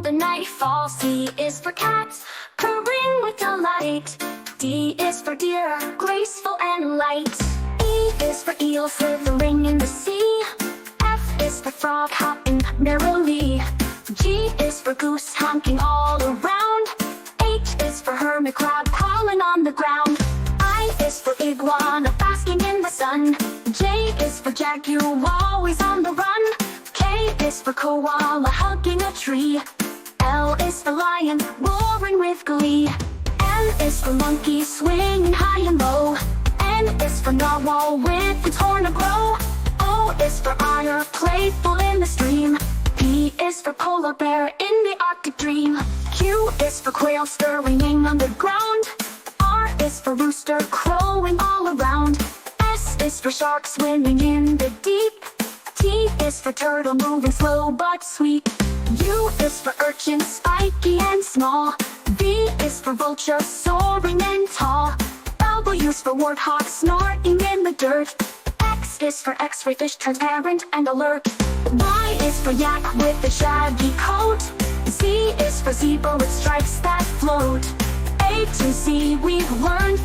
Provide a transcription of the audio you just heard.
the night falls. C is for cat, purring with delight. D is for deer, graceful and light. E is for eel, slithering in the sea. F is for frog, hopping merrily. G is for goose, honking all around. H is for hermit crab, crawling on the ground. I is for iguana, basking in the sun. J is for jaguar, always on the run. K is for koala, hugging a tree. L is for lion, roaring with glee. M is for monkey, swinging high and low. N is for narwhal, with its horn aglow. O is for otter, playful in the stream. P is for polar bear, in the Arctic dream. Q is for quail, scurrying underground. R is for rooster, crowing all around. S is for shark, swimming in the deep. T is for turtle, moving slow but sweet. U is for urchin, spiky and small. V is for vulture, soaring and tall. W is for warthog, snorting in the dirt. X is for x-ray fish, transparent and alert. Y is for yak with a shaggy coat. Z is for zebra with stripes that float. A to Z we've learned